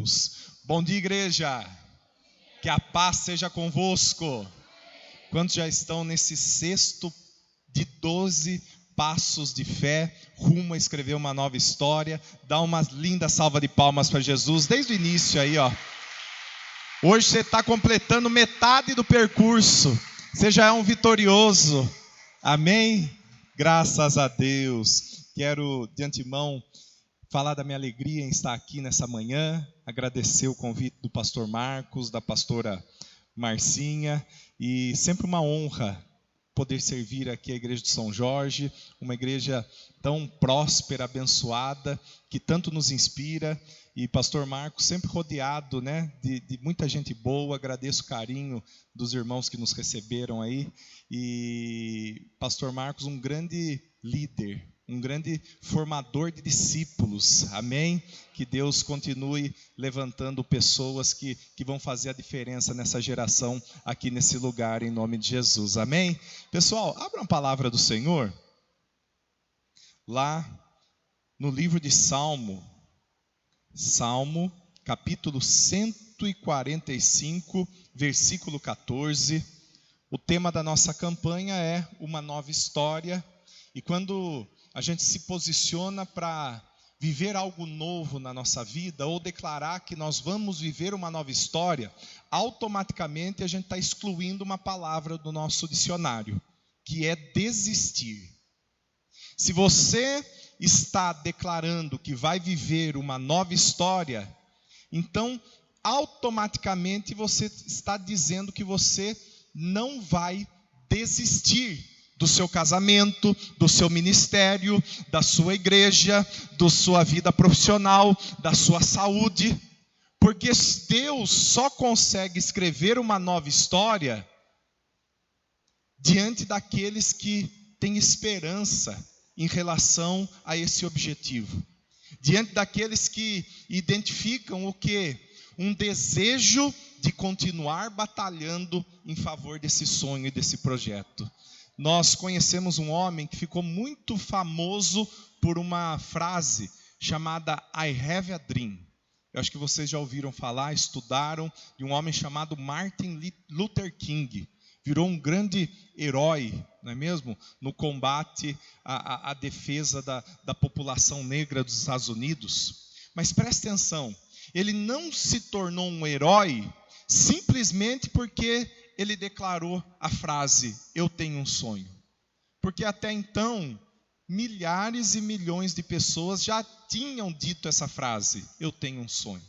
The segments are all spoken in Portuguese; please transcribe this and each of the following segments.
Deus. Bom dia, igreja. Que a paz seja convosco. Quantos já estão nesse sexto de 12 passos de fé, rumo a escrever uma nova história? Dá uma linda salva de palmas para Jesus, desde o início aí, ó. Hoje você está completando metade do percurso. Você já é um vitorioso. Amém? Graças a Deus. Quero de antemão falar da minha alegria em estar aqui nessa manhã, agradecer o convite do pastor Marcos, da pastora Marcinha, e sempre uma honra poder servir aqui a igreja de São Jorge, uma igreja tão próspera, abençoada, que tanto nos inspira, e pastor Marcos sempre rodeado, né, de muita gente boa. Agradeço o carinho dos irmãos que nos receberam aí, e pastor Marcos, um grande líder, um grande formador de discípulos, amém? Que Deus continue levantando pessoas que vão fazer a diferença nessa geração, aqui nesse lugar, em nome de Jesus, amém? Pessoal, abram a palavra do Senhor, lá no livro de Salmo, capítulo 145, versículo 14, o tema da nossa campanha é uma nova história, e quando a gente se posiciona para viver algo novo na nossa vida, ou declarar que nós vamos viver uma nova história, automaticamente a gente está excluindo uma palavra do nosso dicionário, que é desistir. Se você está declarando que vai viver uma nova história, então automaticamente você está dizendo que você não vai desistir do seu casamento, do seu ministério, da sua igreja, da sua vida profissional, da sua saúde, porque Deus só consegue escrever uma nova história diante daqueles que têm esperança em relação a esse objetivo, diante daqueles que identificam o quê? Um desejo de continuar batalhando em favor desse sonho e desse projeto. Nós conhecemos um homem que ficou muito famoso por uma frase chamada I have a dream. Eu acho que vocês já ouviram falar, estudaram, de um homem chamado Martin Luther King. Virou um grande herói, não é mesmo? No combate à defesa da população negra dos Estados Unidos. Mas preste atenção, ele não se tornou um herói simplesmente porque ele declarou a frase, eu tenho um sonho. Porque até então, milhares e milhões de pessoas já tinham dito essa frase, eu tenho um sonho.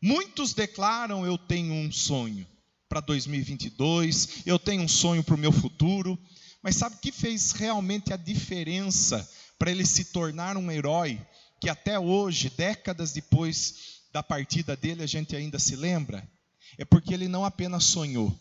Muitos declaram, eu tenho um sonho para 2022, eu tenho um sonho para o meu futuro. Mas sabe o que fez realmente a diferença para ele se tornar um herói, que até hoje, décadas depois da partida dele, a gente ainda se lembra? É porque ele não apenas sonhou,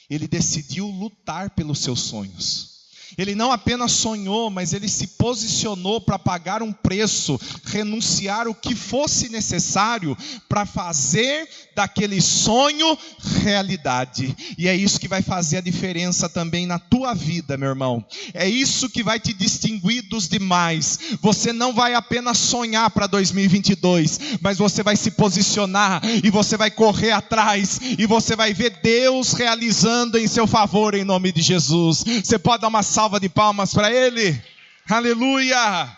ele decidiu lutar pelos seus sonhos. Ele não apenas sonhou, mas ele se posicionou para pagar um preço, renunciar o que fosse necessário para fazer daquele sonho realidade. E é isso que vai fazer a diferença também na tua vida, meu irmão. É isso que vai te distinguir dos demais. Você não vai apenas sonhar para 2022, mas você vai se posicionar e você vai correr atrás e você vai ver Deus realizando em seu favor, em nome de Jesus. Você pode dar uma salva de palmas para Ele? Aleluia!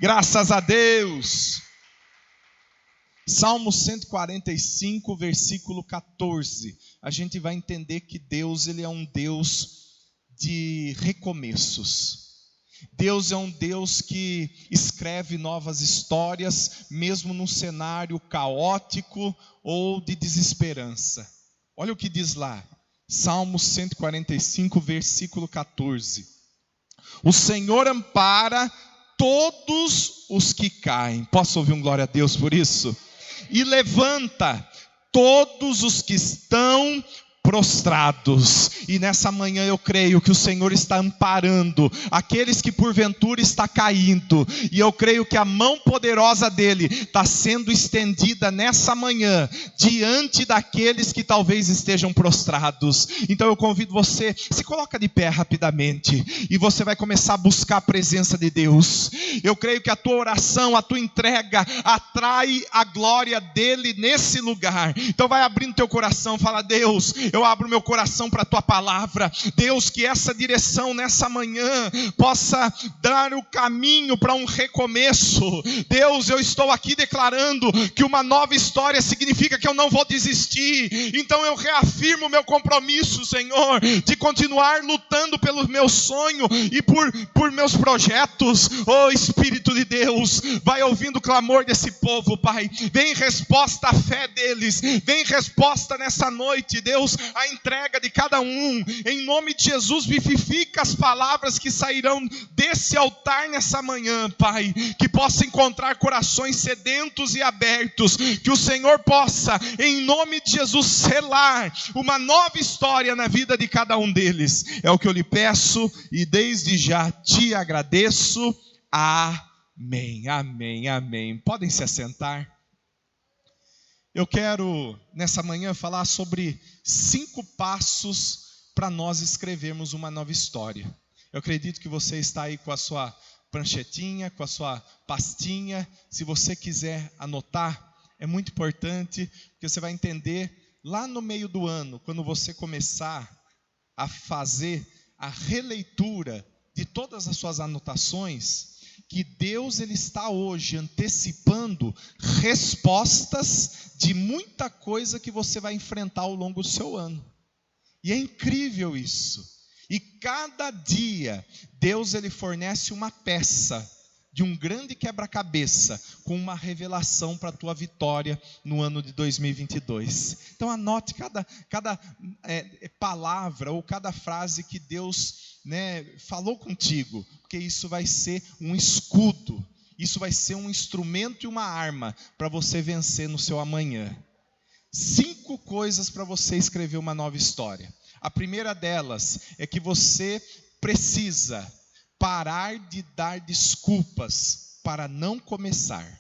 Graças a Deus! Salmo 145, versículo 14. A gente vai entender que Deus, Ele é um Deus de recomeços. Deus é um Deus que escreve novas histórias, mesmo num cenário caótico ou de desesperança. Olha o que diz lá, Salmo 145, versículo 14. O Senhor ampara todos os que caem. Posso ouvir um glória a Deus por isso? E levanta todos os que estão prostrados. E nessa manhã eu creio que o Senhor está amparando aqueles que porventura está caindo, e eu creio que a mão poderosa dele está sendo estendida nessa manhã diante daqueles que talvez estejam prostrados. Então eu convido você, se coloca de pé rapidamente, e você vai começar a buscar a presença de Deus. Eu creio que a tua oração, a tua entrega atrai a glória dele nesse lugar. Então vai abrindo teu coração, fala: Deus, eu abro meu coração para a tua palavra. Deus, que essa direção nessa manhã possa dar o caminho para um recomeço. Deus, eu estou aqui declarando que uma nova história significa que eu não vou desistir. Então eu reafirmo meu compromisso, Senhor, de continuar lutando pelo meu sonho e por meus projetos. Oh Espírito de Deus, vai ouvindo o clamor desse povo, Pai. Vem resposta à fé deles, vem resposta nessa noite, Deus, a entrega de cada um. Em nome de Jesus, vivifica as palavras que sairão desse altar nessa manhã, Pai. Que possa encontrar corações sedentos e abertos. Que o Senhor possa, em nome de Jesus, selar uma nova história na vida de cada um deles. É o que eu lhe peço e desde já te agradeço. Amém, amém, amém. Podem se assentar. Eu quero, nessa manhã, falar sobre 5 passos para nós escrevermos uma nova história. Eu acredito que você está aí com a sua pranchetinha, com a sua pastinha. Se você quiser anotar, é muito importante, porque você vai entender lá no meio do ano, quando você começar a fazer a releitura de todas as suas anotações, que Deus ele está hoje antecipando respostas de muita coisa que você vai enfrentar ao longo do seu ano. E é incrível isso. E cada dia Deus ele fornece uma peça de um grande quebra-cabeça com uma revelação para a tua vitória no ano de 2022. Então anote cada palavra ou cada frase que Deus falou contigo, porque isso vai ser um escudo, isso vai ser um instrumento e uma arma para você vencer no seu amanhã. 5 coisas para você escrever uma nova história. A primeira delas é que você precisa parar de dar desculpas para não começar.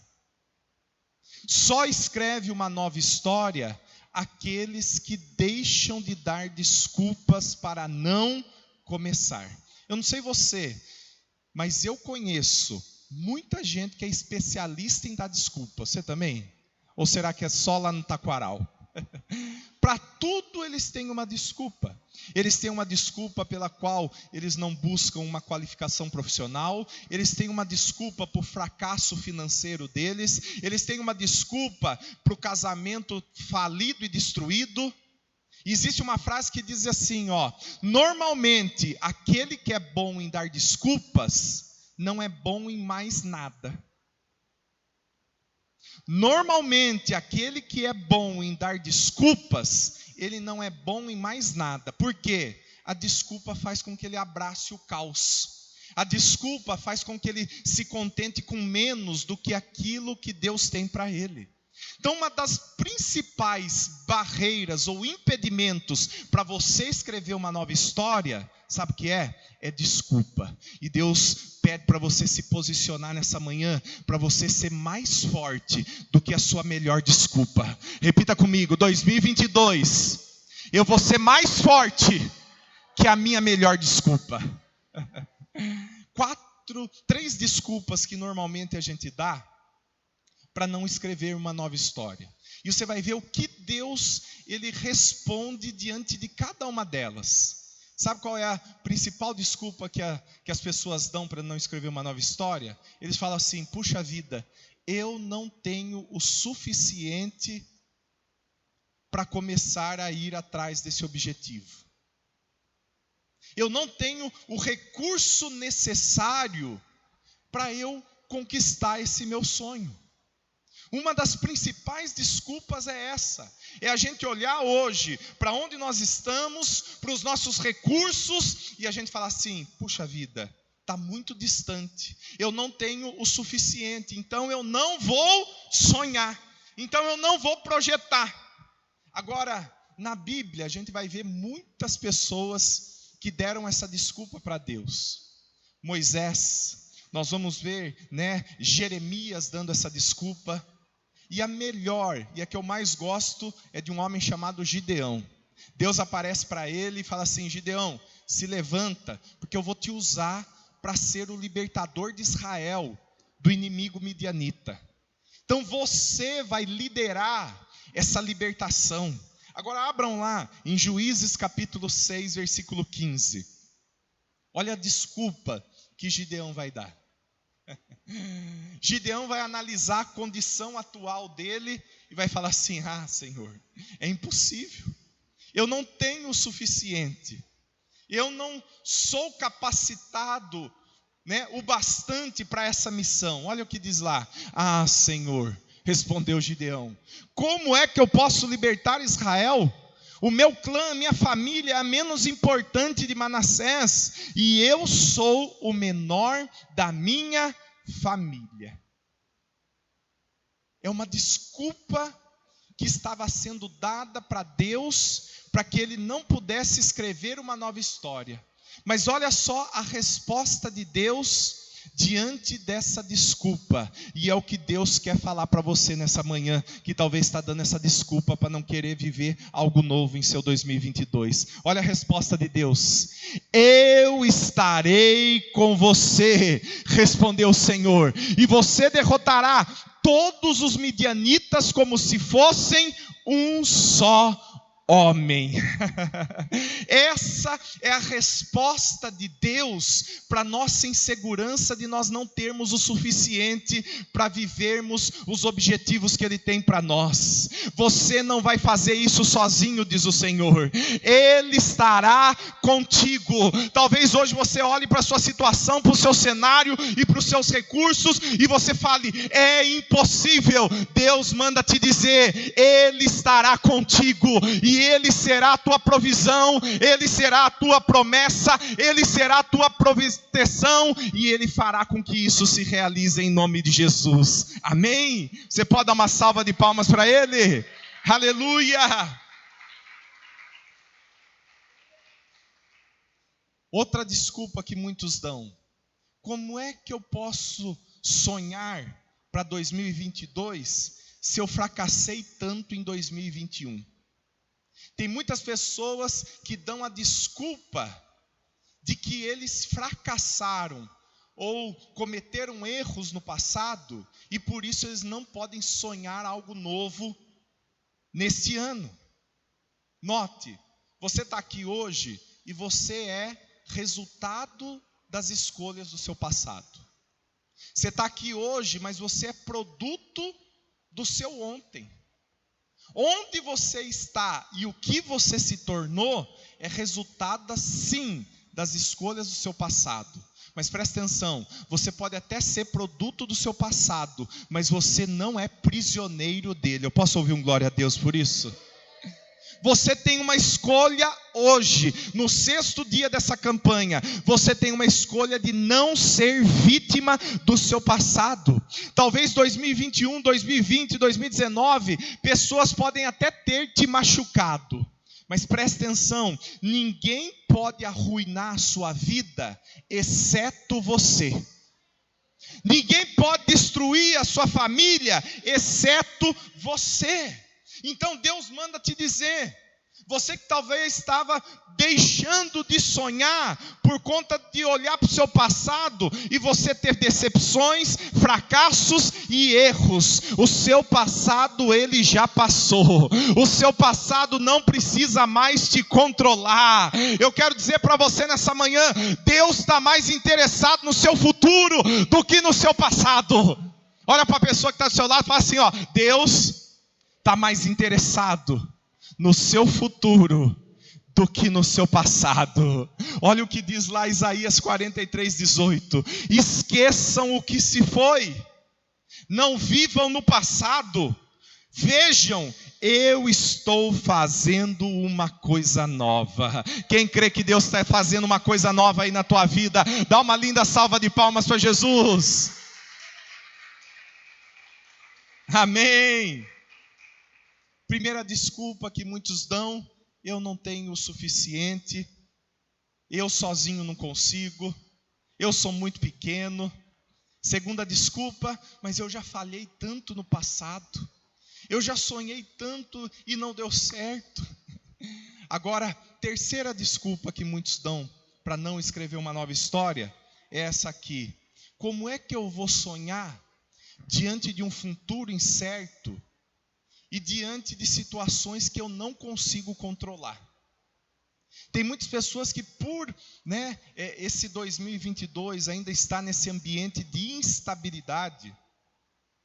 Só escreve uma nova história aqueles que deixam de dar desculpas para não começar. Eu não sei você, mas eu conheço muita gente que é especialista em dar desculpa. Você também? Ou será que é só lá no Taquaral? Para tudo eles têm uma desculpa. Eles têm uma desculpa pela qual eles não buscam uma qualificação profissional. Eles têm uma desculpa para o fracasso financeiro deles. Eles têm uma desculpa para o casamento falido e destruído. Existe uma frase que diz assim, normalmente aquele que é bom em dar desculpas não é bom em mais nada. Normalmente, aquele que é bom em dar desculpas, ele não é bom em mais nada. Por quê? A desculpa faz com que ele abrace o caos. A desculpa faz com que ele se contente com menos do que aquilo que Deus tem para ele. Então, uma das principais barreiras ou impedimentos para você escrever uma nova história, sabe o que é? É desculpa. E Deus pede para você se posicionar nessa manhã, para você ser mais forte do que a sua melhor desculpa. Repita comigo, 2022, eu vou ser mais forte que a minha melhor desculpa. 3 desculpas que normalmente a gente dá para não escrever uma nova história. E você vai ver o que Deus ele responde diante de cada uma delas. Sabe qual é a principal desculpa que as pessoas dão para não escrever uma nova história? Eles falam assim, puxa vida, eu não tenho o suficiente para começar a ir atrás desse objetivo. Eu não tenho o recurso necessário para eu conquistar esse meu sonho. Uma das principais desculpas é essa. É a gente olhar hoje para onde nós estamos, para os nossos recursos, e a gente falar assim, puxa vida, está muito distante. Eu não tenho o suficiente, então eu não vou sonhar. Então eu não vou projetar. Agora, na Bíblia a gente vai ver muitas pessoas que deram essa desculpa para Deus. Moisés, nós vamos ver, Jeremias dando essa desculpa. E a melhor, e a que eu mais gosto, é de um homem chamado Gideão. Deus aparece para ele e fala assim: Gideão, se levanta, porque eu vou te usar para ser o libertador de Israel do inimigo midianita. Então você vai liderar essa libertação. Agora abram lá em Juízes capítulo 6, versículo 15. Olha a desculpa que Gideão vai dar. Gideão vai analisar a condição atual dele e vai falar assim: Senhor, é impossível, eu não tenho o suficiente, eu não sou capacitado, o bastante para essa missão. Olha o que diz lá: Senhor, respondeu Gideão, como é que eu posso libertar Israel? O meu clã, a minha família é a menos importante de Manassés, e eu sou o menor da minha família. É uma desculpa que estava sendo dada para Deus, para que ele não pudesse escrever uma nova história. Mas olha só a resposta de Deus diante dessa desculpa, e é o que Deus quer falar para você nessa manhã, que talvez está dando essa desculpa para não querer viver algo novo em seu 2022. Olha a resposta de Deus: eu estarei com você, respondeu o Senhor, e você derrotará todos os midianitas como se fossem um só homem. Essa é a resposta de Deus para nossa insegurança de nós não termos o suficiente para vivermos os objetivos que Ele tem para nós. Você não vai fazer isso sozinho, diz o Senhor. Ele estará contigo. Talvez hoje você olhe para a sua situação, para o seu cenário e para os seus recursos e você fale: é impossível. Deus manda te dizer: Ele estará contigo, e Ele será a tua provisão, Ele será a tua promessa, Ele será a tua proteção, e Ele fará com que isso se realize em nome de Jesus. Amém? Você pode dar uma salva de palmas para Ele? Aleluia! Outra desculpa que muitos dão: como é que eu posso sonhar para 2022 se eu fracassei tanto em 2021? Tem muitas pessoas que dão a desculpa de que eles fracassaram ou cometeram erros no passado e por isso eles não podem sonhar algo novo neste ano. Note, você está aqui hoje e você é resultado das escolhas do seu passado. Você está aqui hoje, mas você é produto do seu ontem. Onde você está e o que você se tornou é resultado, sim, das escolhas do seu passado. Mas presta atenção, você pode até ser produto do seu passado, mas você não é prisioneiro dele. Eu posso ouvir um glória a Deus por isso? Você tem uma escolha hoje, no 6º dia dessa campanha. Você tem uma escolha de não ser vítima do seu passado. Talvez 2021, 2020, 2019, pessoas podem até ter te machucado. Mas presta atenção, ninguém pode arruinar a sua vida, exceto você. Ninguém pode destruir a sua família, exceto você. Então Deus manda te dizer: você que talvez estava deixando de sonhar por conta de olhar para o seu passado e você ter decepções, fracassos e erros. O seu passado ele já passou. O seu passado não precisa mais te controlar. Eu quero dizer para você nessa manhã: Deus está mais interessado no seu futuro do que no seu passado. Olha para a pessoa que está do seu lado e fala assim: Deus está mais interessado no seu futuro do que no seu passado. Olha o que diz lá Isaías 43:18. Esqueçam o que se foi, não vivam no passado, vejam, eu estou fazendo uma coisa nova. Quem crê que Deus está fazendo uma coisa nova aí na tua vida, dá uma linda salva de palmas para Jesus. Amém. Primeira desculpa que muitos dão: eu não tenho o suficiente, eu sozinho não consigo, eu sou muito pequeno. Segunda desculpa: mas eu já falhei tanto no passado, eu já sonhei tanto e não deu certo. Agora, terceira desculpa que muitos dão para não escrever uma nova história é essa aqui: como é que eu vou sonhar diante de um futuro incerto e diante de situações que eu não consigo controlar? Tem muitas pessoas que por esse 2022 ainda está nesse ambiente de instabilidade,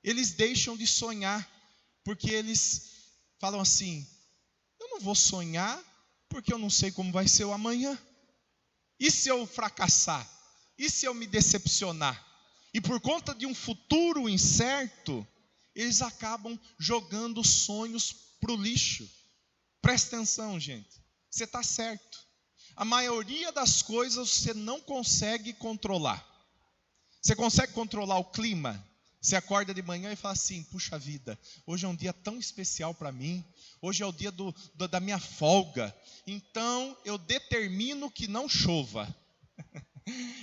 eles deixam de sonhar, porque eles falam assim: eu não vou sonhar porque eu não sei como vai ser o amanhã. E se eu fracassar? E se eu me decepcionar? E por conta de um futuro incerto, eles acabam jogando sonhos para o lixo. Presta atenção, gente, você está certo. A maioria das coisas você não consegue controlar. Você consegue controlar o clima? Você acorda de manhã e fala assim: puxa vida, hoje é um dia tão especial para mim, hoje é o dia da minha folga, então eu determino que não chova,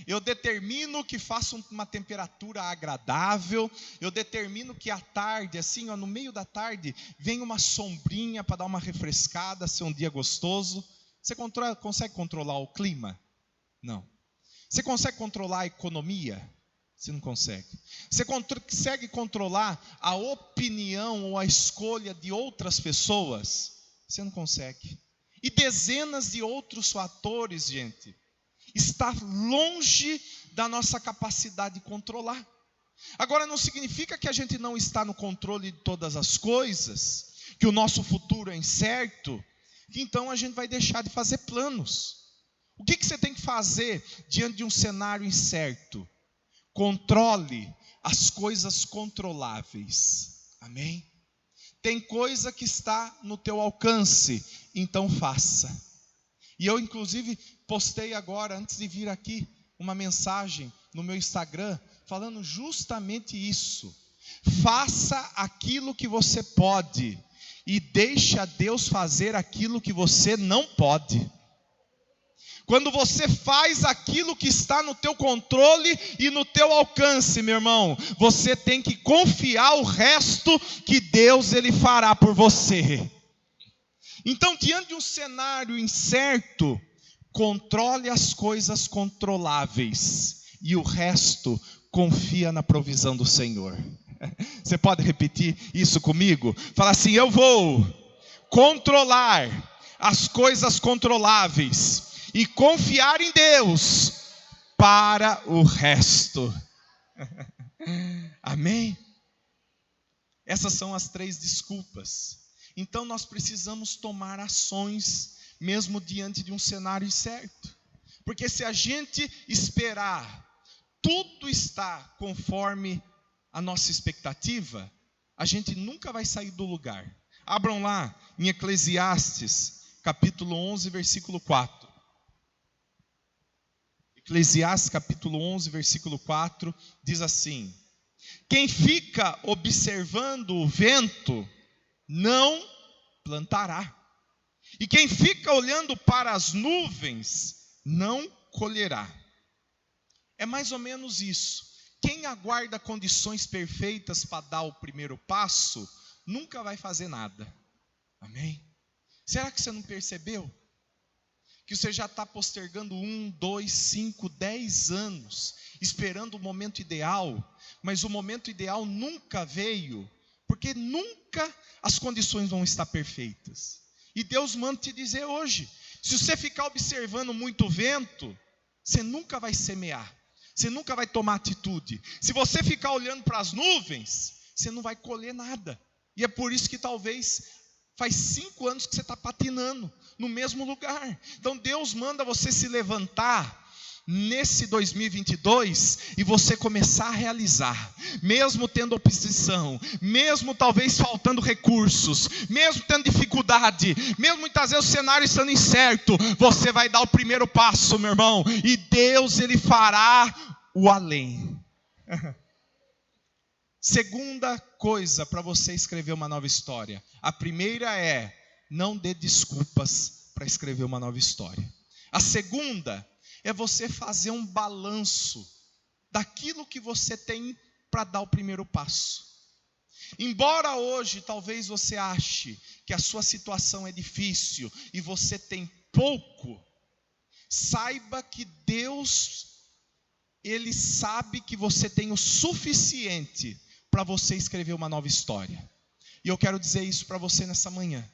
eu determino que faça uma temperatura agradável, eu determino que à tarde, assim, no meio da tarde, venha uma sombrinha para dar uma refrescada, ser um dia gostoso. Você consegue controlar o clima? Não. Você consegue controlar a economia? Você não consegue. Você consegue controlar a opinião ou a escolha de outras pessoas? Você não consegue. E dezenas de outros fatores, gente, está longe da nossa capacidade de controlar. Agora, não significa que a gente não está no controle de todas as coisas, que o nosso futuro é incerto, que então a gente vai deixar de fazer planos. O que você tem que fazer diante de um cenário incerto? Controle as coisas controláveis. Amém? Tem coisa que está no teu alcance, então faça. E eu inclusive postei agora, antes de vir aqui, uma mensagem no meu Instagram, falando justamente isso. Faça aquilo que você pode e deixa Deus fazer aquilo que você não pode. Quando você faz aquilo que está no teu controle e no teu alcance, meu irmão, você tem que confiar o resto que Deus ele fará por você. Então, diante de um cenário incerto, controle as coisas controláveis e o resto confia na provisão do Senhor. Você pode repetir isso comigo? Fala assim: eu vou controlar as coisas controláveis e confiar em Deus para o resto. Amém? Essas são as 3 desculpas. Então nós precisamos tomar ações, mesmo diante de um cenário incerto. Porque se a gente esperar tudo estar conforme a nossa expectativa, a gente nunca vai sair do lugar. Abram lá em Eclesiastes, capítulo 11, versículo 4. Eclesiastes capítulo 11, versículo 4, diz assim: quem fica observando o vento, não plantará. E quem fica olhando para as nuvens, não colherá. É mais ou menos isso. Quem aguarda condições perfeitas para dar o primeiro passo, nunca vai fazer nada. Amém? Será que você não percebeu? Que você já está postergando 1, 2, 5, 10 anos, esperando o momento ideal, mas o momento ideal nunca veio, porque nunca as condições vão estar perfeitas. E Deus manda te dizer hoje, se você ficar observando muito vento, você nunca vai semear, você nunca vai tomar atitude. Se você ficar olhando para as nuvens, você não vai colher nada. E é por isso que talvez faz 5 anos que você está patinando no mesmo lugar. Então Deus manda você se levantar nesse 2022 e você começar a realizar, mesmo tendo oposição, mesmo talvez faltando recursos, mesmo tendo dificuldade, mesmo muitas vezes o cenário estando incerto, você vai dar o primeiro passo, meu irmão, e Deus ele fará o além. Segunda coisa para você escrever uma nova história. A primeira é: não dê desculpas para escrever uma nova história. A segunda é você fazer um balanço daquilo que você tem para dar o primeiro passo. Embora hoje talvez você ache que a sua situação é difícil e você tem pouco, saiba que Deus, Ele sabe que você tem o suficiente para você escrever uma nova história. E eu quero dizer isso para você nessa manhã.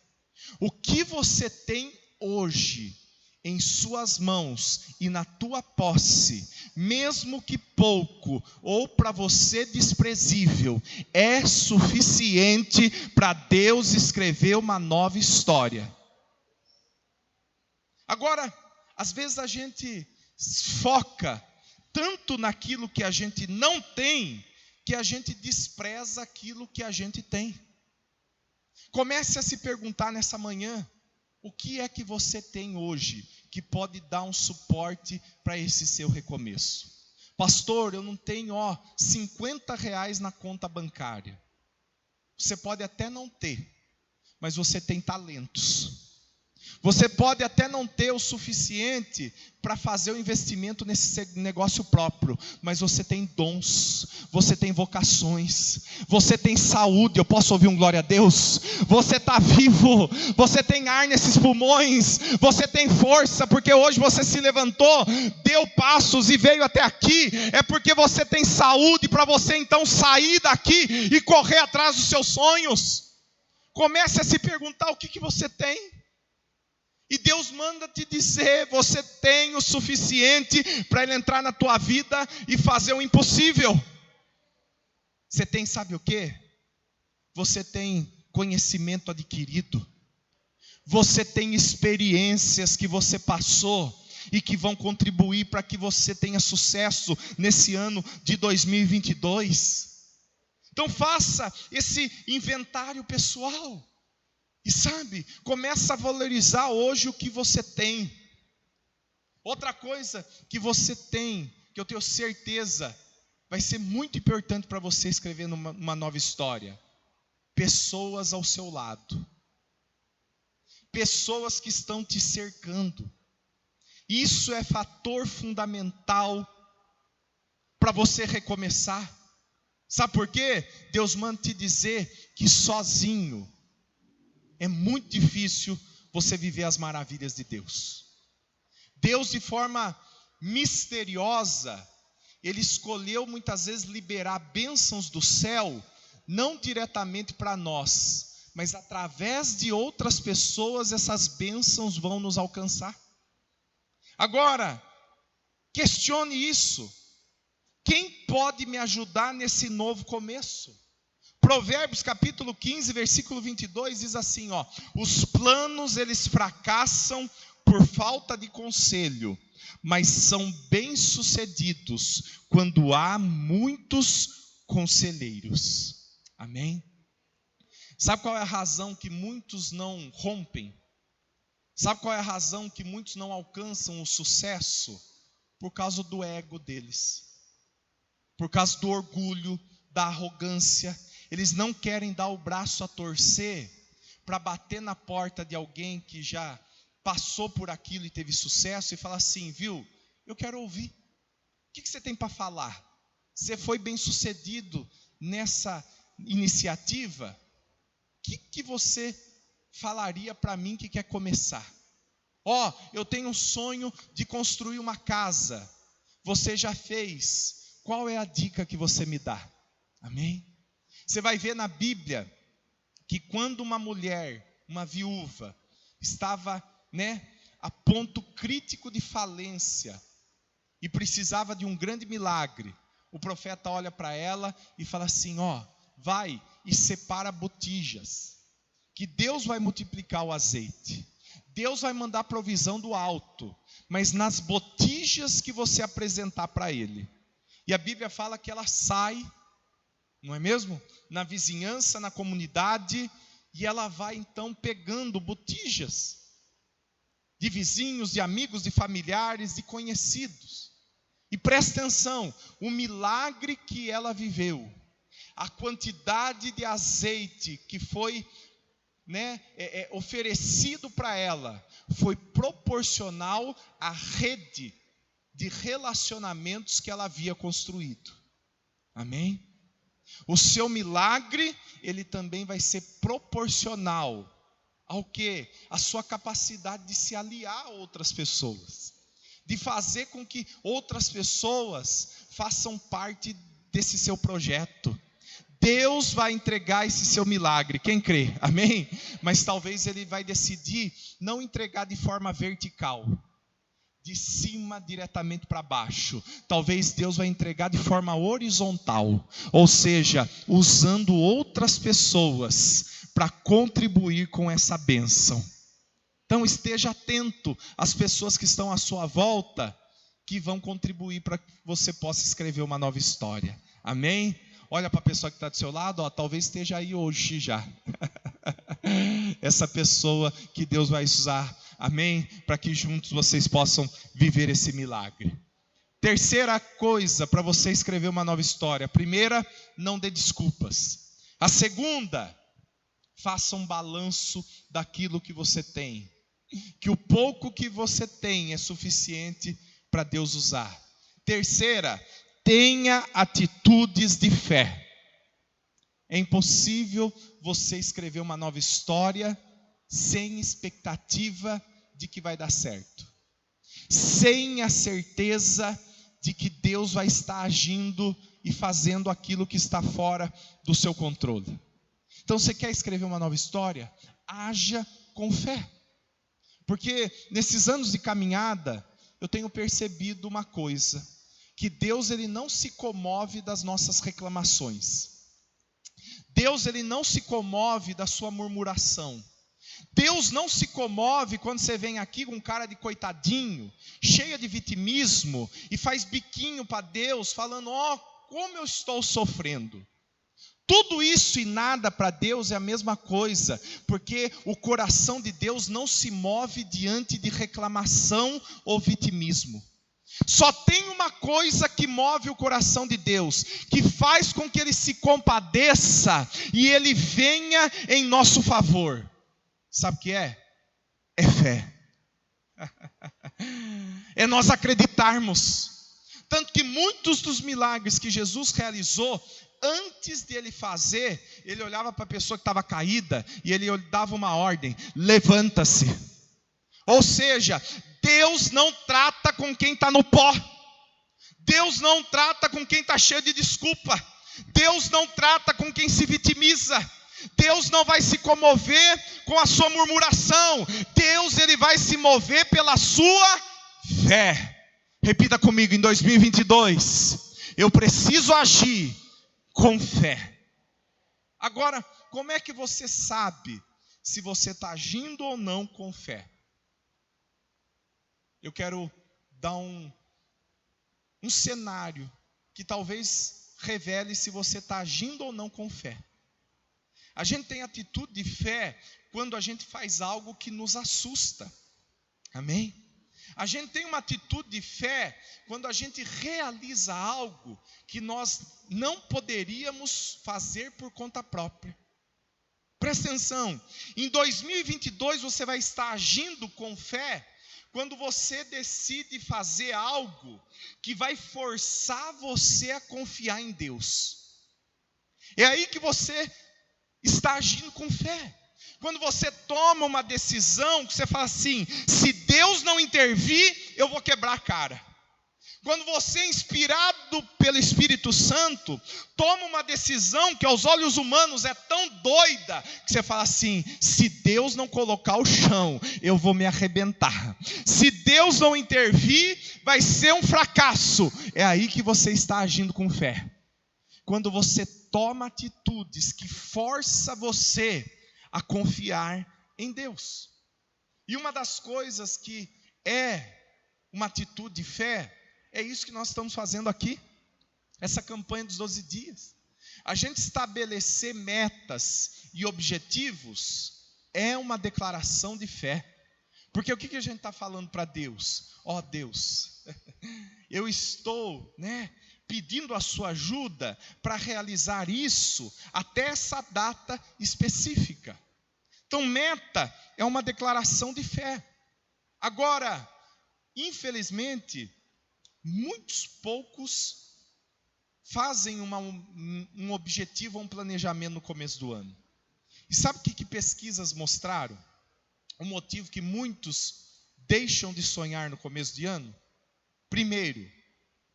O que você tem hoje em suas mãos e na tua posse, mesmo que pouco ou para você desprezível, é suficiente para Deus escrever uma nova história. Agora, às vezes a gente foca tanto naquilo que a gente não tem, que a gente despreza aquilo que a gente tem. Comece a se perguntar nessa manhã: o que é que você tem hoje que pode dar um suporte para esse seu recomeço? Pastor, eu não tenho R$50 na conta bancária. Você pode até não ter, mas você tem talentos. Você pode até não ter o suficiente para fazer o investimento nesse negócio próprio, mas você tem dons, você tem vocações, você tem saúde. Eu posso ouvir um glória a Deus? Você está vivo, você tem ar nesses pulmões, você tem força, porque hoje você se levantou, deu passos e veio até aqui. É porque você tem saúde para você então sair daqui e correr atrás dos seus sonhos. Comece a se perguntar: o que você tem? E Deus manda te dizer: você tem o suficiente para Ele entrar na tua vida e fazer o impossível. Você tem, sabe o quê? Você tem conhecimento adquirido. Você tem experiências que você passou e que vão contribuir para que você tenha sucesso nesse ano de 2022. Então faça esse inventário pessoal. E sabe, começa a valorizar hoje o que você tem. Outra coisa que você tem, que eu tenho certeza vai ser muito importante para você escrever uma nova história: pessoas ao seu lado. Pessoas que estão te cercando. Isso é fator fundamental para você recomeçar. Sabe por quê? Deus manda te dizer que sozinho é muito difícil você viver as maravilhas de Deus. Deus, de forma misteriosa, Ele escolheu muitas vezes liberar bênçãos do céu, não diretamente para nós, mas através de outras pessoas essas bênçãos vão nos alcançar. Agora, questione isso. Quem pode me ajudar nesse novo começo? Provérbios capítulo 15, versículo 22 diz assim, os planos eles fracassam por falta de conselho, mas são bem-sucedidos quando há muitos conselheiros. Amém? Sabe qual é a razão que muitos não rompem? Sabe qual é a razão que muitos não alcançam o sucesso? Por causa do ego deles, por causa do orgulho, da arrogância. Eles não querem dar o braço a torcer para bater na porta de alguém que já passou por aquilo e teve sucesso e falar assim: viu, eu quero ouvir. O que você tem para falar? Você foi bem sucedido nessa iniciativa? O que você falaria para mim que quer começar? Eu tenho um sonho de construir uma casa. Você já fez? Qual é a dica que você me dá? Amém? Você vai ver na Bíblia que quando uma mulher, uma viúva, estava, a ponto crítico de falência e precisava de um grande milagre, o profeta olha para ela e fala assim: vai e separa botijas, que Deus vai multiplicar o azeite, Deus vai mandar provisão do alto, mas nas botijas que você apresentar para Ele. E a Bíblia fala que ela sai, não é mesmo? Na vizinhança, na comunidade, e ela vai então pegando botijas de vizinhos, de amigos, de familiares, de conhecidos. E presta atenção, o milagre que ela viveu, a quantidade de azeite que foi, oferecido para ela, foi proporcional à rede de relacionamentos que ela havia construído. Amém? O seu milagre, ele também vai ser proporcional ao quê? A sua capacidade de se aliar a outras pessoas, de fazer com que outras pessoas façam parte desse seu projeto. Deus vai entregar esse seu milagre, quem crê? Amém? Mas talvez Ele vai decidir não entregar de forma vertical, de cima diretamente para baixo. Talvez Deus vai entregar de forma horizontal, ou seja, usando outras pessoas para contribuir com essa bênção. Então esteja atento às pessoas que estão à sua volta, que vão contribuir para que você possa escrever uma nova história. Amém? Olha para a pessoa que está do seu lado, talvez esteja aí hoje já. Essa pessoa que Deus vai usar, amém? Para que juntos vocês possam viver esse milagre. Terceira coisa para você escrever uma nova história. A primeira, não dê desculpas. A segunda, faça um balanço daquilo que você tem. Que o pouco que você tem é suficiente para Deus usar. Terceira, tenha atitudes de fé. É impossível você escrever uma nova história sem expectativa de que vai dar certo, sem a certeza de que Deus vai estar agindo e fazendo aquilo que está fora do seu controle. Então, você quer escrever uma nova história? Haja com fé. Porque nesses anos de caminhada, eu tenho percebido uma coisa, que Deus, ele não se comove das nossas reclamações. Deus, ele não se comove da sua murmuração. Deus não se comove quando você vem aqui com cara de coitadinho, cheia de vitimismo, e faz biquinho para Deus, falando, como eu estou sofrendo. Tudo isso e nada para Deus é a mesma coisa, porque o coração de Deus não se move diante de reclamação ou vitimismo. Só tem uma coisa que move o coração de Deus, que faz com que Ele se compadeça e Ele venha em nosso favor. Sabe o que é? É fé. É nós acreditarmos. Tanto que muitos dos milagres que Jesus realizou, antes de Ele fazer, Ele olhava para a pessoa que estava caída e Ele dava uma ordem: levanta-se. Ou seja, Deus não trata com quem está no pó. Deus não trata com quem está cheio de desculpa. Deus não trata com quem se vitimiza. Deus não vai se comover com a sua murmuração. Deus, ele vai se mover pela sua fé. Repita comigo, em 2022, eu preciso agir com fé. Agora, como é que você sabe se você está agindo ou não com fé? Eu quero dar um cenário que talvez revele se você está agindo ou não com fé. A gente tem atitude de fé quando a gente faz algo que nos assusta. Amém? A gente tem uma atitude de fé quando a gente realiza algo que nós não poderíamos fazer por conta própria. Presta atenção, em 2022 você vai estar agindo com fé quando você decide fazer algo que vai forçar você a confiar em Deus. É aí que você está agindo com fé. Quando você toma uma decisão, que você fala assim, se Deus não intervir, eu vou quebrar a cara. Quando você, inspirado pelo Espírito Santo, toma uma decisão que aos olhos humanos é tão doida, que você fala assim, se Deus não colocar o chão, eu vou me arrebentar. Se Deus não intervir, vai ser um fracasso. É aí que você está agindo com fé. Quando você toma atitudes que força você a confiar em Deus. E uma das coisas que é uma atitude de fé, é isso que nós estamos fazendo aqui, essa campanha dos 12 dias. A gente estabelecer metas e objetivos é uma declaração de fé. Porque o que a gente está falando para Deus? Deus, eu estou, pedindo a sua ajuda para realizar isso até essa data específica. Então, meta é uma declaração de fé. Agora, infelizmente, muitos poucos fazem um objetivo, um planejamento no começo do ano. E sabe o que pesquisas mostraram? O motivo que muitos deixam de sonhar no começo de ano? Primeiro,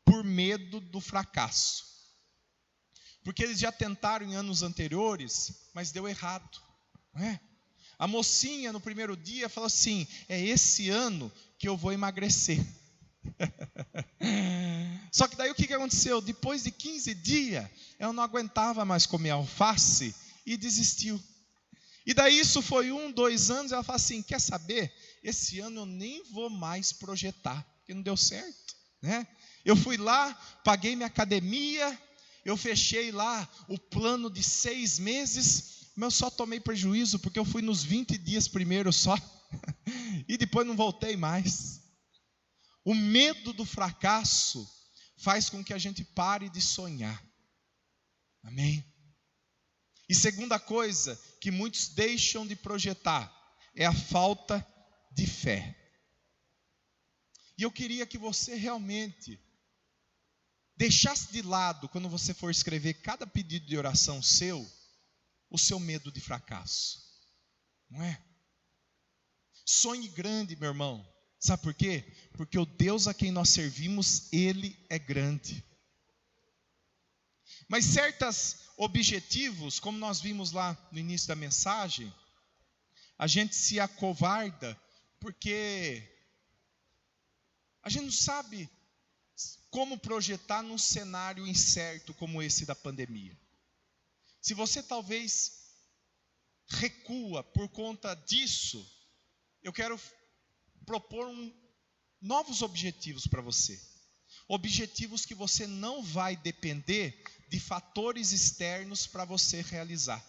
por medo do fracasso. Porque eles já tentaram em anos anteriores, mas deu errado, não é? A mocinha no primeiro dia falou assim: é esse ano que eu vou emagrecer. Só que daí o que aconteceu? Depois de 15 dias, ela não aguentava mais comer alface e desistiu. E daí isso foi 1, 2 anos, ela falou assim: quer saber? Esse ano eu nem vou mais projetar, porque não deu certo, né? Eu fui lá, paguei minha academia, eu fechei lá o plano de 6 meses, mas eu só tomei prejuízo, porque eu fui nos 20 dias primeiro só, e depois não voltei mais. O medo do fracasso faz com que a gente pare de sonhar. Amém? E segunda coisa que muitos deixam de projetar é a falta de fé. E eu queria que você realmente deixasse de lado, quando você for escrever cada pedido de oração seu, o seu medo de fracasso. Não é? Sonhe grande, meu irmão. Sabe por quê? Porque o Deus a quem nós servimos, Ele é grande. Mas certos objetivos, como nós vimos lá no início da mensagem, a gente se acovarda, porque a gente não sabe como projetar num cenário incerto como esse da pandemia. Se você talvez recua por conta disso, eu quero propor novos objetivos para você. Objetivos que você não vai depender de fatores externos para você realizar.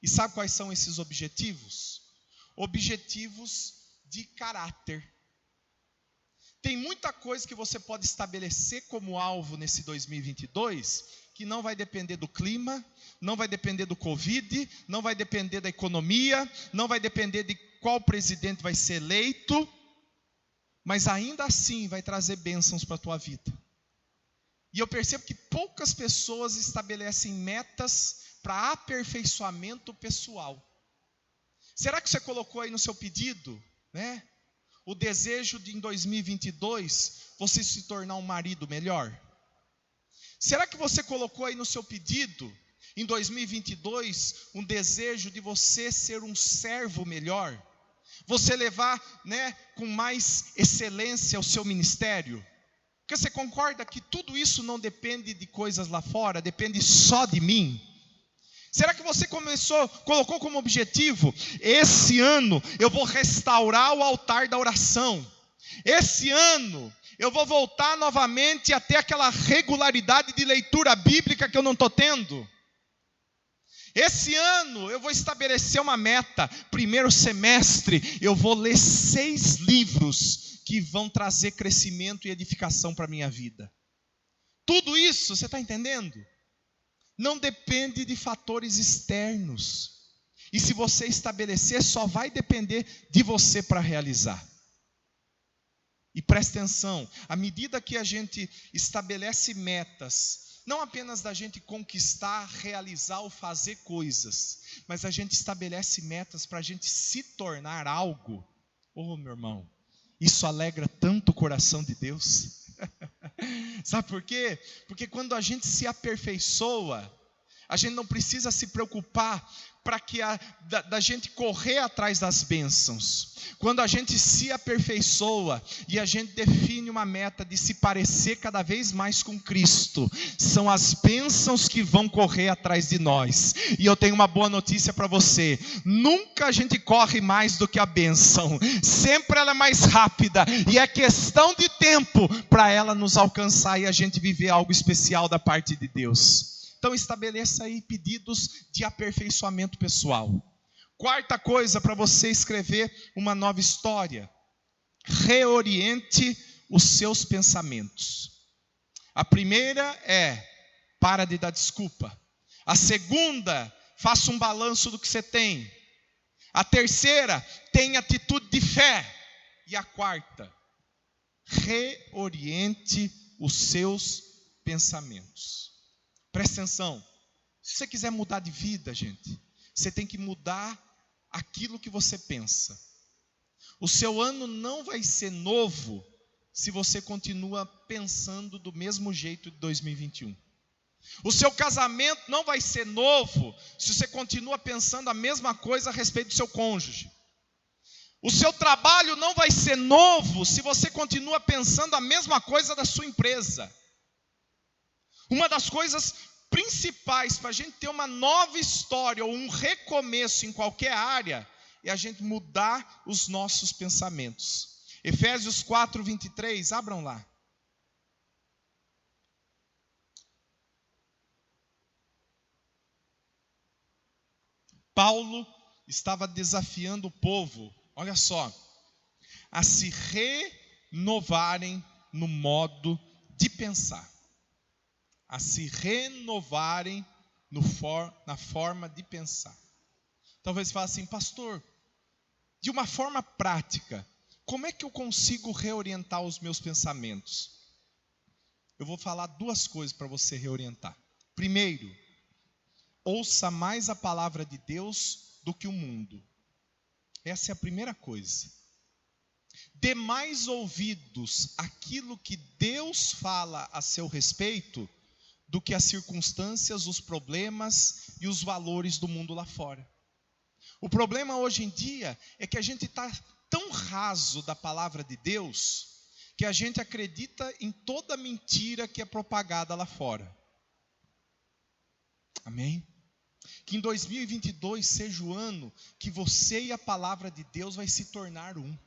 E sabe quais são esses objetivos? Objetivos de caráter. Tem muita coisa que você pode estabelecer como alvo nesse 2022, que não vai depender do clima, não vai depender do Covid, não vai depender da economia, não vai depender de qual presidente vai ser eleito, mas ainda assim vai trazer bênçãos para a tua vida. E eu percebo que poucas pessoas estabelecem metas para aperfeiçoamento pessoal. Será que você colocou aí no seu pedido, né? O desejo de em 2022 você se tornar um marido melhor? Será que você colocou aí no seu pedido, em 2022, um desejo de você ser um servo melhor? Você levar, né, com mais excelência o seu ministério? Porque você concorda que tudo isso não depende de coisas lá fora, depende só de mim? Será que você colocou como objetivo: esse ano eu vou restaurar o altar da oração, esse ano eu vou voltar novamente a ter aquela regularidade de leitura bíblica que eu não estou tendo? Esse ano eu vou estabelecer uma meta: primeiro semestre eu vou ler 6 livros que vão trazer crescimento e edificação para a minha vida. Tudo isso, você está entendendo? Não depende de fatores externos. E se você estabelecer, só vai depender de você para realizar. E presta atenção, à medida que a gente estabelece metas, não apenas da gente conquistar, realizar ou fazer coisas, mas a gente estabelece metas para a gente se tornar algo. Oh, meu irmão, isso alegra tanto o coração de Deus. Sabe por quê? Porque quando a gente se aperfeiçoa, a gente não precisa se preocupar para que da gente correr atrás das bênçãos. Quando a gente se aperfeiçoa e a gente define uma meta de se parecer cada vez mais com Cristo, são as bênçãos que vão correr atrás de nós. E eu tenho uma boa notícia para você: nunca a gente corre mais do que a bênção, sempre ela é mais rápida, e é questão de tempo para ela nos alcançar e a gente viver algo especial da parte de Deus. Então estabeleça aí pedidos de aperfeiçoamento pessoal. Quarta coisa para você escrever uma nova história: reoriente os seus pensamentos. A primeira é, para de dar desculpa. A segunda, faça um balanço do que você tem. A terceira, tenha atitude de fé. E a quarta, reoriente os seus pensamentos. Presta atenção. Se você quiser mudar de vida, gente, você tem que mudar aquilo que você pensa. O seu ano não vai ser novo se você continua pensando do mesmo jeito de 2021. O seu casamento não vai ser novo se você continua pensando a mesma coisa a respeito do seu cônjuge. O seu trabalho não vai ser novo se você continua pensando a mesma coisa da sua empresa. Uma das coisas principais para a gente ter uma nova história ou um recomeço em qualquer área é a gente mudar os nossos pensamentos. Efésios 4:23, abram lá. Paulo estava desafiando o povo, olha só, a se renovarem no modo de pensar. A se renovarem na forma de pensar. Talvez você fale assim, pastor, de uma forma prática, como é que eu consigo reorientar os meus pensamentos? Eu vou falar duas coisas para você reorientar. Primeiro, ouça mais a palavra de Deus do que o mundo. Essa é a primeira coisa. Dê mais ouvidos àquilo que Deus fala a seu respeito do que as circunstâncias, os problemas e os valores do mundo lá fora. O problema hoje em dia é que a gente está tão raso da palavra de Deus que a gente acredita em toda mentira que é propagada lá fora. Amém? Que em 2022 seja o ano que você e a palavra de Deus vai se tornar um.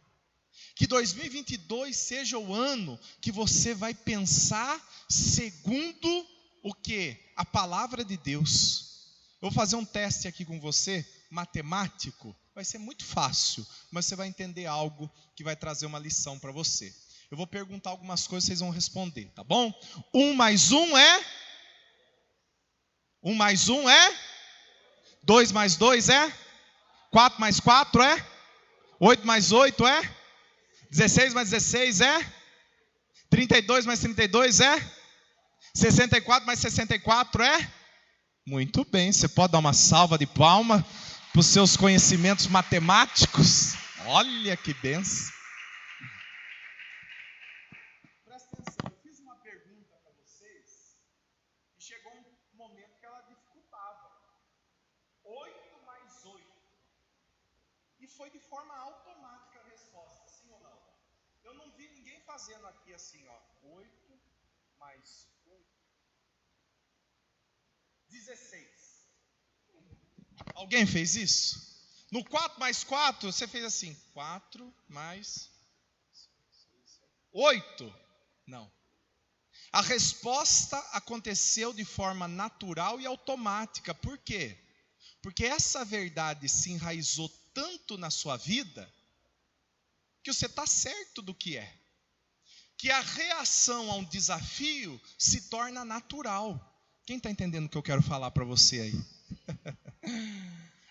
Que 2022 seja o ano que você vai pensar segundo o quê? A palavra de Deus. Eu vou fazer um teste aqui com você, matemático. Vai ser muito fácil, mas você vai entender algo que vai trazer uma lição para você. Eu vou perguntar algumas coisas, vocês vão responder, tá bom? 1 mais 1 é? 1 mais 1 é? 2 mais 2 é? 4 mais 4 é? 8 mais 8 é? 16 mais 16 é? 32 mais 32 é? 64 mais 64 é? Muito bem, você pode dar uma salva de palmas para os seus conhecimentos matemáticos? Olha que benção. Presta atenção, eu fiz uma pergunta para vocês e chegou um momento que ela dificultava. 8 mais 8. E foi de forma automática a resposta, sim ou não? Eu não vi ninguém fazendo aqui assim, ó. 8 mais 8. 16. Alguém fez isso? No 4 mais 4, você fez assim. 4 mais 8. Não. A resposta aconteceu de forma natural e automática. Por quê? Porque essa verdade se enraizou tanto na sua vida, que você está certo do que é. Que a reação a um desafio se torna natural. Quem está entendendo o que eu quero falar para você aí?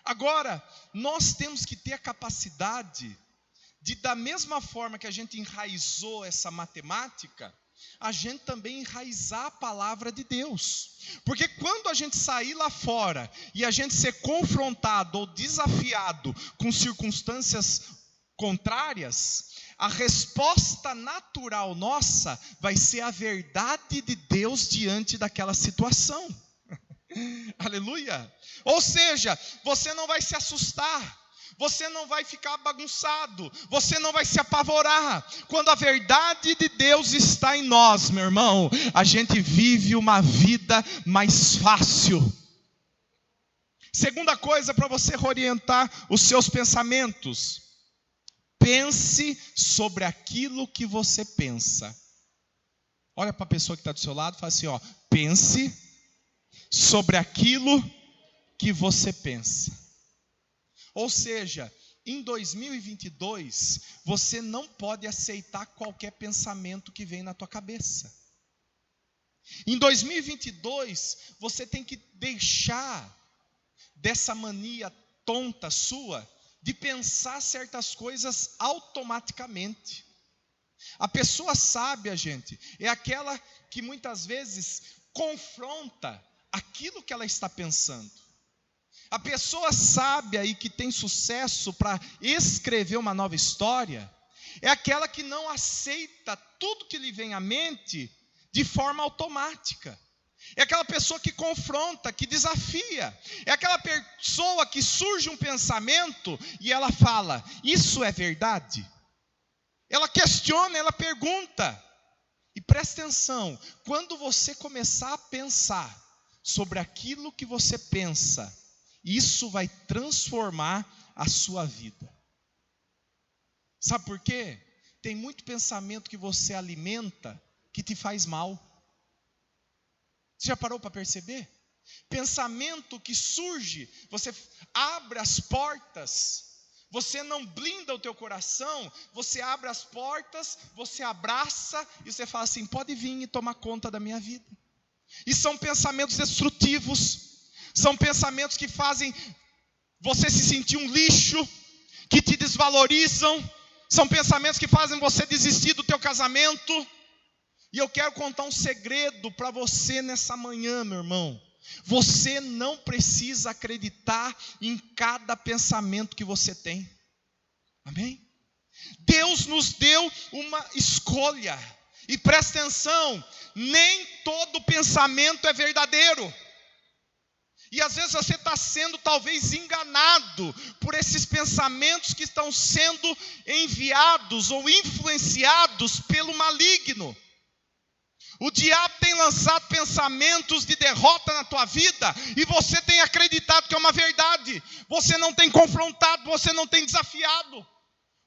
Agora, nós temos que ter a capacidade de, da mesma forma que a gente enraizou essa matemática, a gente também enraizar a palavra de Deus. Porque quando a gente sair lá fora e a gente ser confrontado ou desafiado com circunstâncias contrárias, a resposta natural nossa vai ser a verdade de Deus diante daquela situação. Aleluia! Ou seja, você não vai se assustar, você não vai ficar bagunçado, você não vai se apavorar. Quando a verdade de Deus está em nós, meu irmão, a gente vive uma vida mais fácil. Segunda coisa para você orientar os seus pensamentos: pense sobre aquilo que você pensa. Olha para a pessoa que está do seu lado e fala assim, ó, pense sobre aquilo que você pensa. Ou seja, em 2022, você não pode aceitar qualquer pensamento que vem na tua cabeça. Em 2022, você tem que deixar dessa mania tonta sua de pensar certas coisas automaticamente. A pessoa sábia, gente, é aquela que muitas vezes confronta aquilo que ela está pensando. A pessoa sábia e que tem sucesso para escrever uma nova história é aquela que não aceita tudo que lhe vem à mente de forma automática. É aquela pessoa que confronta, que desafia. É aquela pessoa que surge um pensamento e ela fala: isso é verdade? Ela questiona, ela pergunta. E presta atenção, quando você começar a pensar sobre aquilo que você pensa, isso vai transformar a sua vida. Sabe por quê? Tem muito pensamento que você alimenta que te faz mal. Você já parou para perceber? Pensamento que surge, você abre as portas, você não blinda o teu coração, você abre as portas, você abraça e você fala assim: pode vir e tomar conta da minha vida. E são pensamentos destrutivos, são pensamentos que fazem você se sentir um lixo, que te desvalorizam, são pensamentos que fazem você desistir do teu casamento. E eu quero contar um segredo para você nessa manhã, meu irmão. Você não precisa acreditar em cada pensamento que você tem. Amém? Deus nos deu uma escolha. E presta atenção, nem todo pensamento é verdadeiro. E às vezes você está sendo talvez enganado por esses pensamentos que estão sendo enviados ou influenciados pelo maligno. O diabo tem lançado pensamentos de derrota na tua vida e você tem acreditado que é uma verdade. Você não tem confrontado, você não tem desafiado.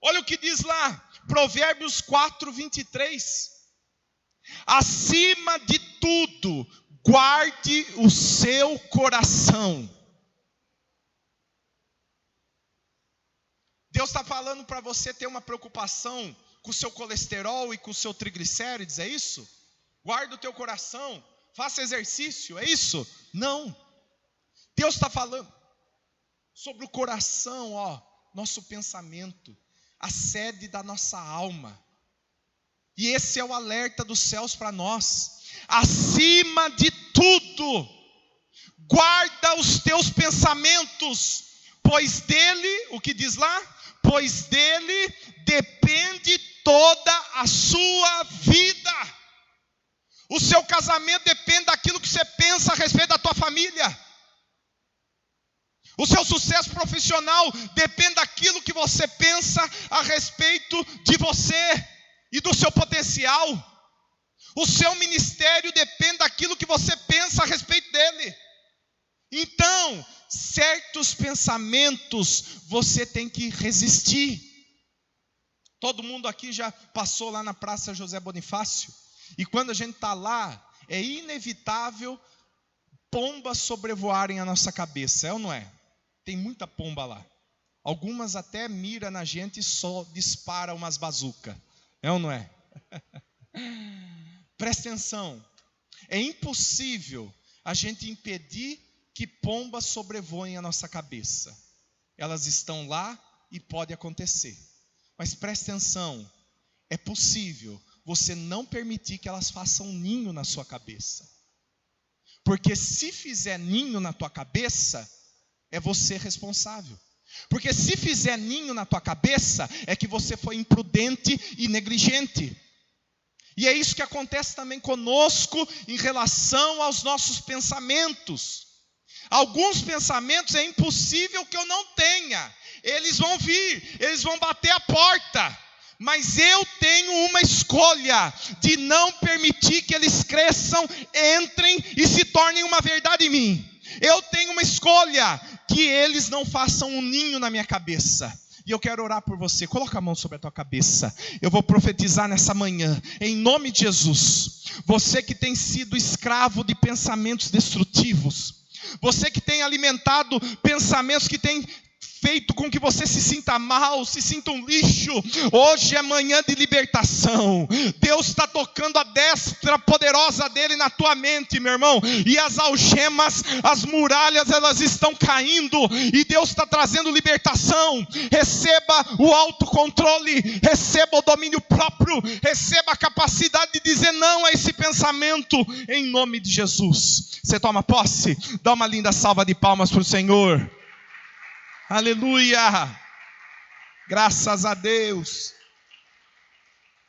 Olha o que diz lá, Provérbios 4:23. Acima de tudo, guarde o seu coração. Deus está falando para você ter uma preocupação com o seu colesterol e com o seu triglicérides, é isso? Guarda o teu coração, faça exercício, é isso? Não. Deus está falando sobre o coração, nosso pensamento, a sede da nossa alma. E esse é o alerta dos céus para nós. Acima de tudo, guarda os teus pensamentos, pois dele, o que diz lá? Pois dele depende toda a sua vida. O seu casamento depende daquilo que você pensa a respeito da tua família. O seu sucesso profissional depende daquilo que você pensa a respeito de você e do seu potencial. O seu ministério depende daquilo que você pensa a respeito dele. Então, certos pensamentos você tem que resistir. Todo mundo aqui já passou lá na Praça José Bonifácio. E quando a gente está lá, é inevitável pombas sobrevoarem a nossa cabeça, é ou não é? Tem muita pomba lá. Algumas até miram na gente e só disparam umas bazucas, é ou não é? Presta atenção, é impossível a gente impedir que pombas sobrevoem a nossa cabeça. Elas estão lá e pode acontecer. Mas presta atenção, é possível você não permitir que elas façam ninho na sua cabeça. Porque se fizer ninho na tua cabeça, é você responsável. Porque se fizer ninho na tua cabeça, é que você foi imprudente e negligente. E é isso que acontece também conosco em relação aos nossos pensamentos. Alguns pensamentos é impossível que eu não tenha. Eles vão vir, eles vão bater a porta. Mas eu tenho uma escolha de não permitir que eles cresçam, entrem e se tornem uma verdade em mim. Eu tenho uma escolha que eles não façam um ninho na minha cabeça. E eu quero orar por você. Coloca a mão sobre a tua cabeça. Eu vou profetizar nessa manhã, em nome de Jesus. Você que tem sido escravo de pensamentos destrutivos, você que tem alimentado pensamentos que têm feito com que você se sinta mal, se sinta um lixo, hoje é manhã de libertação. Deus está tocando a destra poderosa dele na tua mente, meu irmão, e as algemas, as muralhas, elas estão caindo, e Deus está trazendo libertação. Receba o autocontrole, receba o domínio próprio, receba a capacidade de dizer não a esse pensamento, em nome de Jesus. Você toma posse? Dá uma linda salva de palmas para o Senhor. Aleluia! Graças a Deus.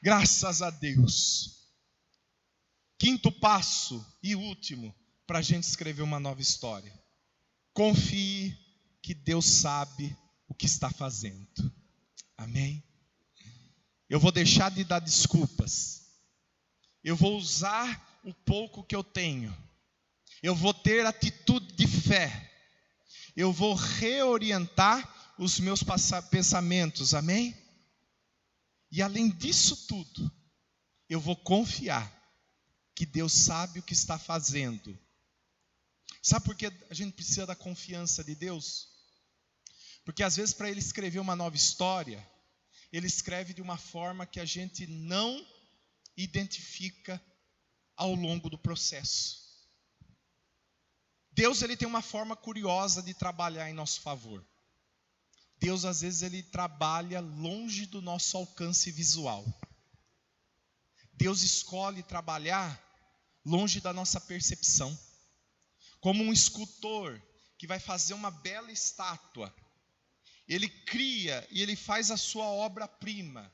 Graças a Deus. Quinto passo e último para a gente escrever uma nova história. Confie que Deus sabe o que está fazendo. Amém? Eu vou deixar de dar desculpas. Eu vou usar o pouco que eu tenho. Eu vou ter atitude de fé. Eu vou reorientar os meus pensamentos, amém? E além disso tudo, eu vou confiar que Deus sabe o que está fazendo. Sabe por que a gente precisa da confiança de Deus? Porque às vezes para Ele escrever uma nova história, Ele escreve de uma forma que a gente não identifica ao longo do processo. Deus, ele tem uma forma curiosa de trabalhar em nosso favor. Deus, às vezes, ele trabalha longe do nosso alcance visual. Deus escolhe trabalhar longe da nossa percepção. Como um escultor que vai fazer uma bela estátua. Ele cria e ele faz a sua obra-prima.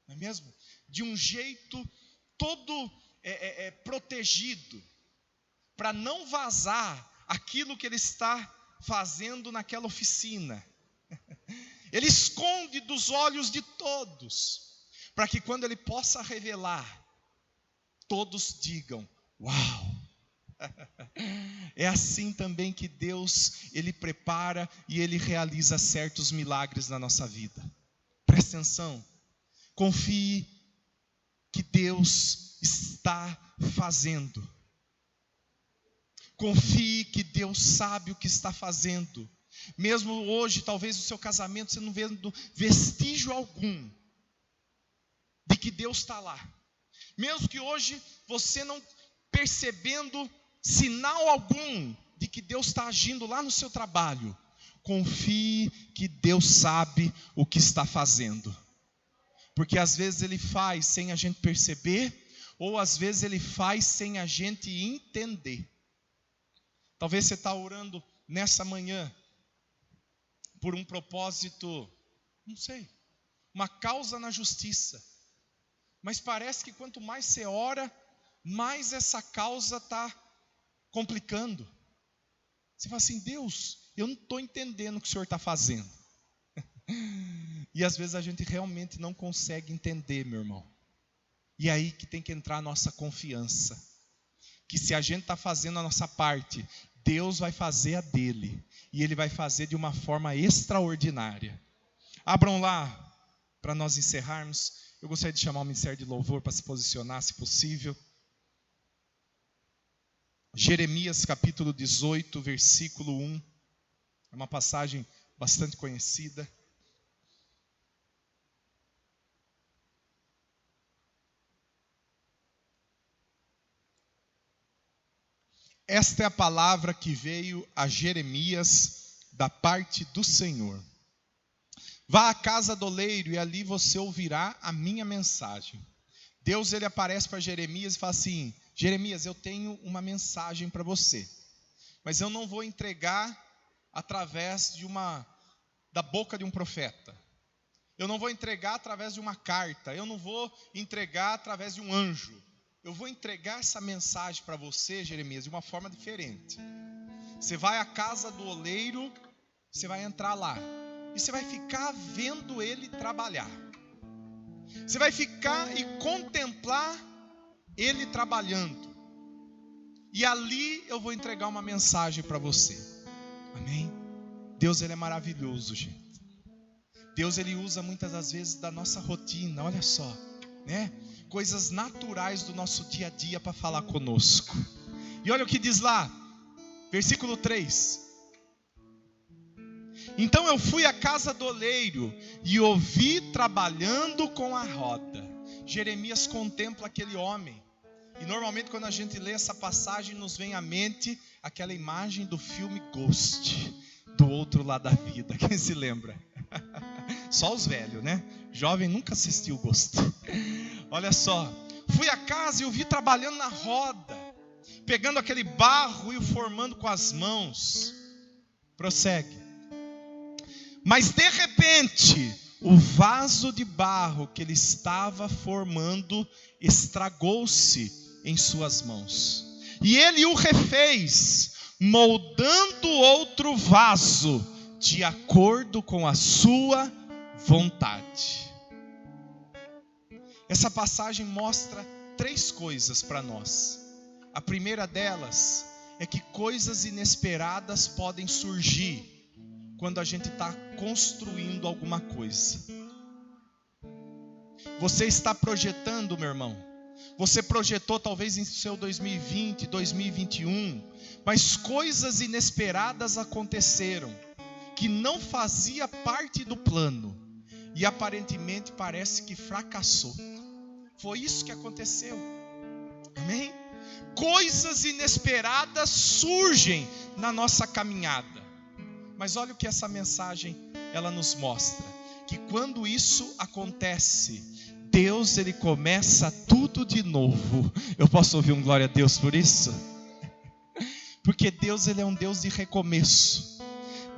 Não é mesmo? De um jeito todo protegido. Para não vazar aquilo que ele está fazendo naquela oficina. Ele esconde dos olhos de todos, para que quando ele possa revelar, todos digam, uau! É assim também que Deus, ele prepara e ele realiza certos milagres na nossa vida. Presta atenção, confie que Deus está fazendo. Confie que Deus sabe o que está fazendo. Mesmo hoje, talvez no seu casamento, você não vendo vestígio algum de que Deus está lá. Mesmo que hoje você não percebendo sinal algum de que Deus está agindo lá no seu trabalho. Confie que Deus sabe o que está fazendo. Porque às vezes Ele faz sem a gente perceber, ou às vezes Ele faz sem a gente entender. Talvez você está orando nessa manhã por um propósito, não sei, uma causa na justiça. Mas parece que quanto mais você ora, mais essa causa está complicando. Você fala assim, Deus, eu não estou entendendo o que o Senhor está fazendo. E às vezes a gente realmente não consegue entender, meu irmão. E é aí que tem que entrar a nossa confiança. Que se a gente está fazendo a nossa parte, Deus vai fazer a dele. E Ele vai fazer de uma forma extraordinária. Abram lá, para nós encerrarmos. Eu gostaria de chamar o Ministério de Louvor para se posicionar, se possível. Jeremias capítulo 18, versículo 1. É uma passagem bastante conhecida. Esta é a palavra que veio a Jeremias da parte do Senhor. Vá à casa do oleiro e ali você ouvirá a minha mensagem. Deus, ele aparece para Jeremias e fala assim, Jeremias, eu tenho uma mensagem para você. Mas eu não vou entregar através da boca de um profeta. Eu não vou entregar através de uma carta. Eu não vou entregar através de um anjo. Eu vou entregar essa mensagem para você, Jeremias, de uma forma diferente. Você vai à casa do oleiro, você vai entrar lá. E você vai ficar vendo ele trabalhar. Você vai ficar e contemplar ele trabalhando. E ali eu vou entregar uma mensagem para você. Amém? Deus, ele é maravilhoso, gente. Deus, ele usa muitas das vezes da nossa rotina, olha só, né? Coisas naturais do nosso dia a dia para falar conosco. E olha o que diz lá, versículo 3. Então eu fui à casa do oleiro e o vi trabalhando com a roda. Jeremias contempla aquele homem. E normalmente quando a gente lê essa passagem, nos vem à mente aquela imagem do filme Ghost, do outro lado da vida. Quem se lembra? Só os velhos, né? Jovem nunca assistiu Ghost. Olha só, fui à casa e o vi trabalhando na roda, pegando aquele barro e o formando com as mãos. Prossegue. Mas de repente, o vaso de barro que ele estava formando estragou-se em suas mãos. E ele o refez, moldando outro vaso de acordo com a sua vontade. Essa passagem mostra 3 coisas para nós. A primeira delas é que coisas inesperadas podem surgir quando a gente está construindo alguma coisa. Você está projetando, meu irmão. Você projetou talvez em seu 2020, 2021, mas coisas inesperadas aconteceram, que não fazia parte do plano, e aparentemente parece que fracassou. Foi isso que aconteceu. Amém? Coisas inesperadas surgem na nossa caminhada. Mas olha o que essa mensagem ela nos mostra, que quando isso acontece, Deus ele começa tudo de novo. Eu posso ouvir um glória a Deus por isso? Porque Deus ele é um Deus de recomeço.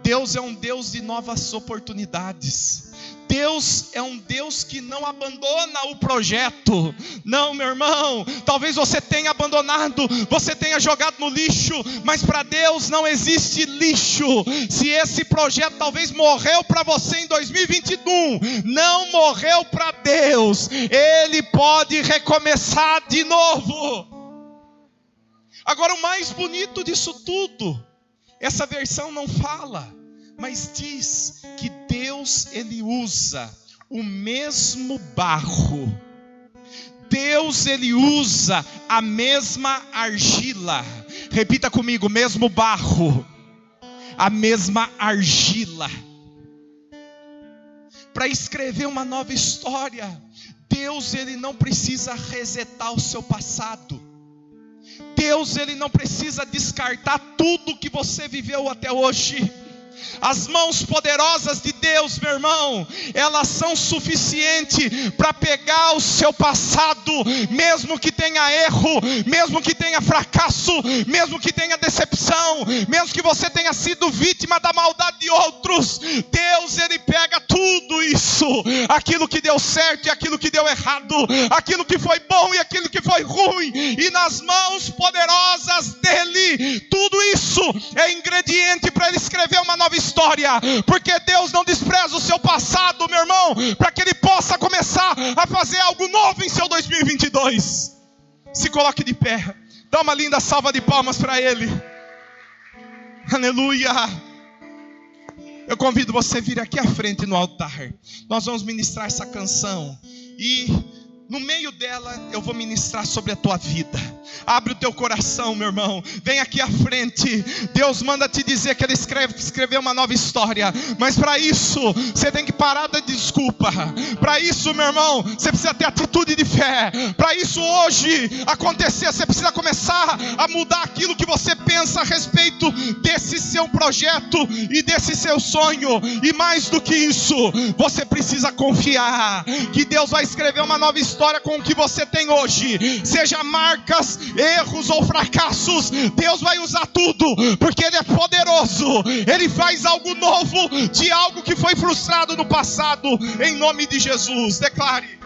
Deus é um Deus de novas oportunidades. Deus é um Deus que não abandona o projeto. Não, meu irmão, talvez você tenha abandonado, você tenha jogado no lixo, mas para Deus não existe lixo. Se esse projeto talvez morreu para você em 2021, não morreu para Deus. Ele pode recomeçar de novo. Agora o mais bonito disso tudo, essa versão não fala, mas diz que Deus ele usa o mesmo barro. Deus ele usa a mesma argila. Repita comigo, mesmo barro, a mesma argila. Para escrever uma nova história, Deus ele não precisa resetar o seu passado. Deus ele não precisa descartar tudo que você viveu até hoje. As mãos poderosas de Deus, meu irmão, elas são suficientes para pegar o seu passado, mesmo que tenha erro, mesmo que tenha fracasso, mesmo que tenha decepção, mesmo que você tenha sido vítima da maldade de outros. Deus ele pega tudo isso, aquilo que deu certo e aquilo que deu errado, aquilo que foi bom e aquilo que foi ruim, e nas mãos poderosas dele, tudo isso é ingrediente para ele escrever uma nova história, porque Deus não despreza o seu passado, meu irmão, para que ele possa começar a fazer algo novo em seu 2022. Se coloque de pé, dá uma linda salva de palmas para ele. Aleluia. Eu convido você a vir aqui à frente no altar. Nós vamos ministrar essa canção e no meio dela eu vou ministrar sobre a tua vida. Abre o teu coração, meu irmão, vem aqui à frente. Deus manda te dizer que ele escreveu uma nova história, mas para isso você tem que parar da desculpa. Para isso, meu irmão, você precisa ter atitude de fé. Para isso hoje acontecer, você precisa começar a mudar aquilo que você pensa a respeito desse seu projeto e desse seu sonho. E mais do que isso, você precisa confiar que Deus vai escrever uma nova história com o que você tem hoje. Seja marcas, erros ou fracassos, Deus vai usar tudo, porque ele é poderoso. Ele faz algo novo de algo que foi frustrado no passado, em nome de Jesus. Declare.